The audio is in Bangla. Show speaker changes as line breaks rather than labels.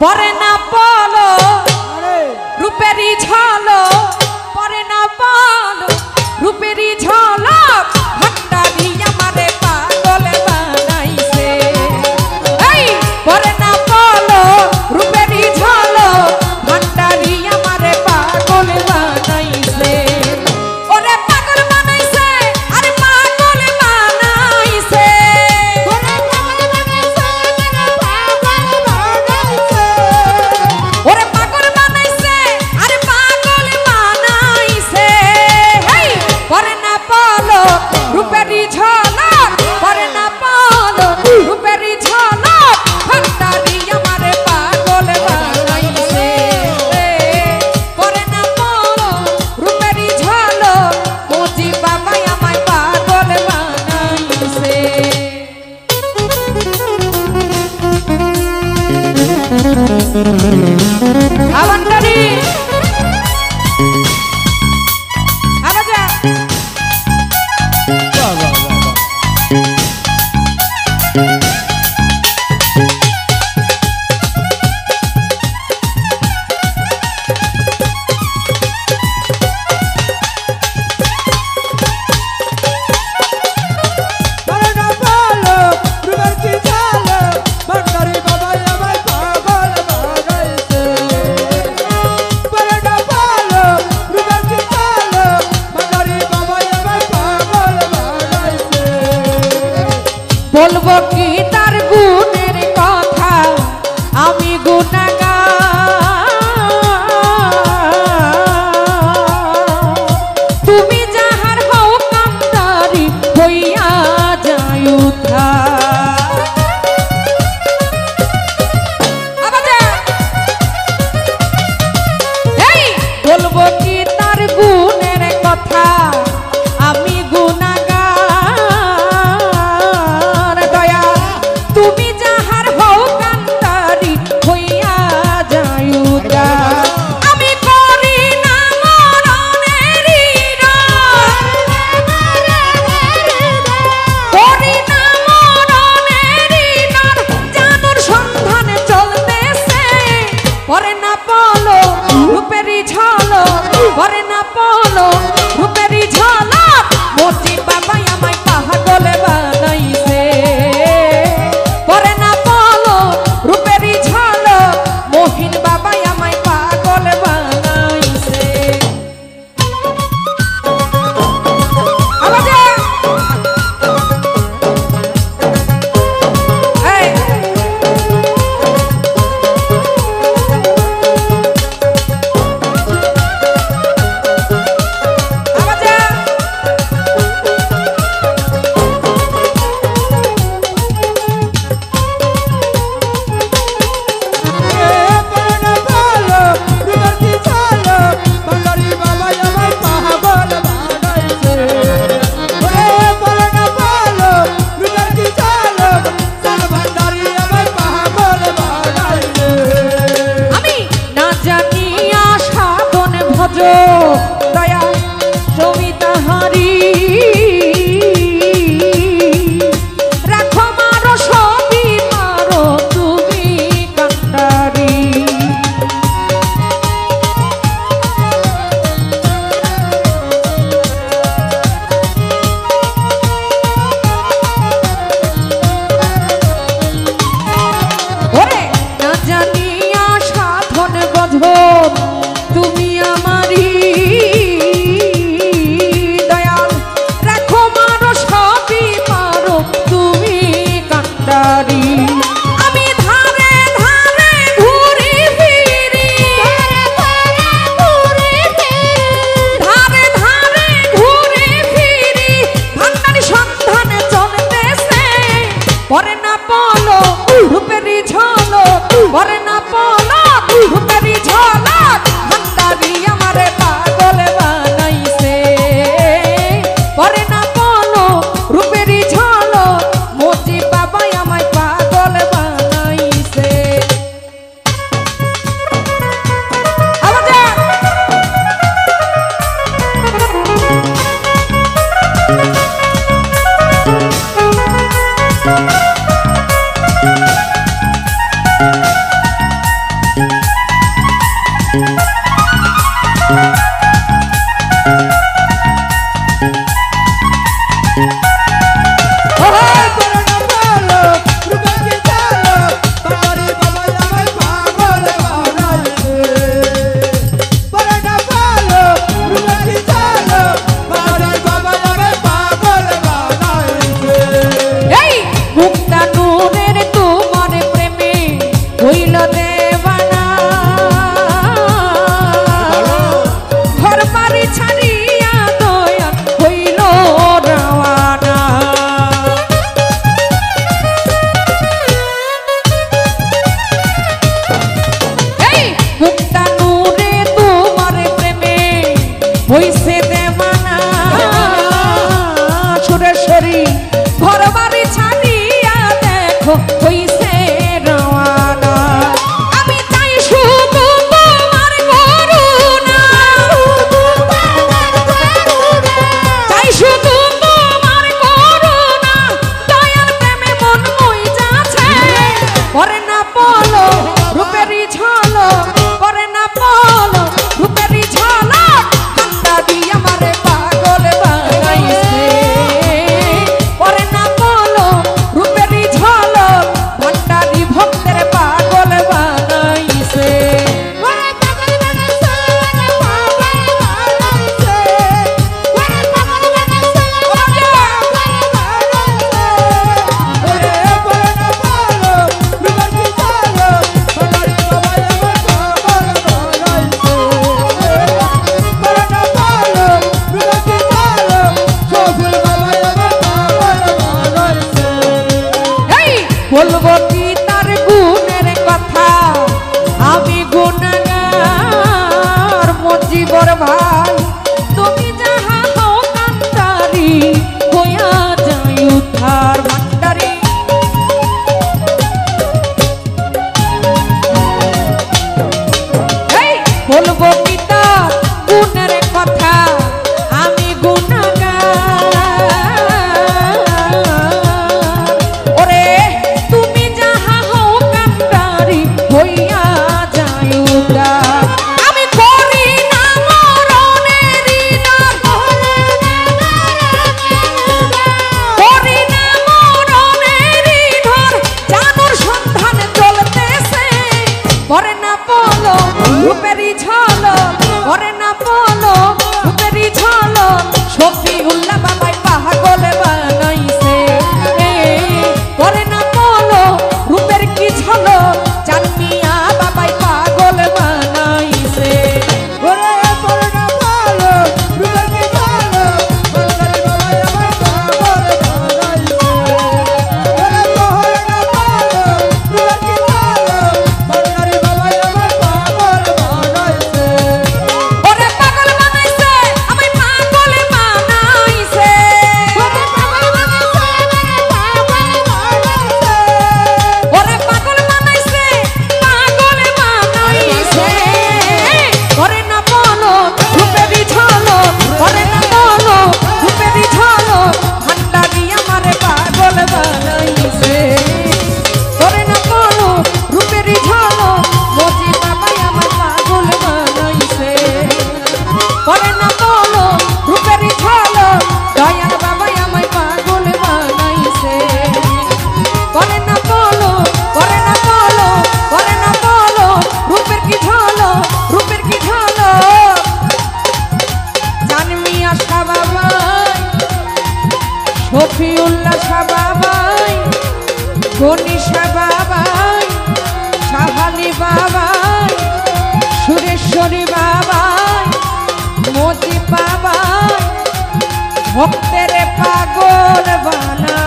পরে না বলো রূপেরই ঝলক, পরে না বলো রূপেরই ঝলক, ভান্ডারি আমারে পাগল বানাইছে। এই পরে না বলো রূপেরই ঝলক, ভান্ডারি আমারে পাগল বানাইছে। ওরে পাগল বানাইছে, আরে পাগল বানাইছে, ওরে পাগল বানাইছে, ওরে পাগল বানাইছে, আরে পাগল বানাইছে। হেই পরে না বলো রূপেরই ঝলক, পরে না বলো রূপেরই ঝলক, ভান্ডারি আমারে পাগল বানাইছে। পরে না বলো রূপেরই ঝলক, মুজি বাবাই আমায় পাগল বানাইছে। ভান্ডারি আবাজা বলবো কি তার গুণের কথা, আমি গুনাহগার। তুমি যাহার হও কান্দারি হইয়া যায় উদ্ধার। এই বলবো কি তার গুণের কথা, আমি গুনাহগার। দয়া তুমি যাহার হও কান্দারি হইয়া যায় উদ্ধার। আমি করি না মরণেরই ডর, করি না মরণেরই ডর, জানুর সন্ধানে চলতেছে। পরে না বলো রূপেরই ঝলক, পরে না বলো রূপেরই ঝলক, মুজি বাবাই আমায় পাগল বানাইছে। পরে না বলো রূপেরই ঝলক, মোহিন বাবাই আমায় পাগল বানাইছে। আবাজে এই আবাজে আমি না জানিয়া সাধন ভজ, দয়া সবিতা হারি। রাখো মারো সবই মারো তুমি কান্ডারি। ওরে না জানিয়া সাধন গধ, তুমি আমারি। না পলো রূপেরই ঝলক করে না পলো রূপেরই ঝলক ভান্ডারি আমারে পাগল বানাইছে করে না পলো রূপেরই ঝলক ভান্ডারি ভক্তের পাগল বানাইছে বলবো কি তার গুণের কথা আমি গুণগার মজিবর ভাই তুমি যাহা হও কান্তারি হইয়া যাই উদ্ধার ভান্ডারি বলবো কি তার গুণের কথা আমি গুণগার ওরে তুমি যাহা হও কান্তারি হইয়া যাই উদ্ধার আমি করি না মরণেরই ডর করি না মরণেরই ডর জানুর সন্ধান চলতেছে করে না পলো রূপেরই ঝলক করে না পলো রূপেরই ঝলক শফিউল্লাহ বাবাই পাগল বানাইছে করে না পলো রূপের কি ঝলক জানমিয়া বাবাই পাগল বানাইছে ওরে পাগল বানাইছে আমায় পাগল বানাইছে ওরে পাগল বানাইছে পাগল বানাইছে করে না বলো রূপেরই ঝলক করে না বলো রূপেরই ঝলক ভান্ডারি আমারে পাগল বানাইছে করে না বলো রূপেরই ঝলক মজি বাবাই আমার পাগল বানাইছে করে না বলো রূপেরই ঝলক দয়াল বাবাই আমায় পাগল বানাইছে করে না বলো করে না বলো করে না বলো রূপের কি ঝলক রূপের কি ঝলক জানমিয়া শাহ বাবাই শফিউল্লাহ শাহ বাবাই গনি শাহ বাবাই শাহালি বাবাই সুরেশ্বরী বাবাই মজি বাবাই ভক্তের পাগল বানা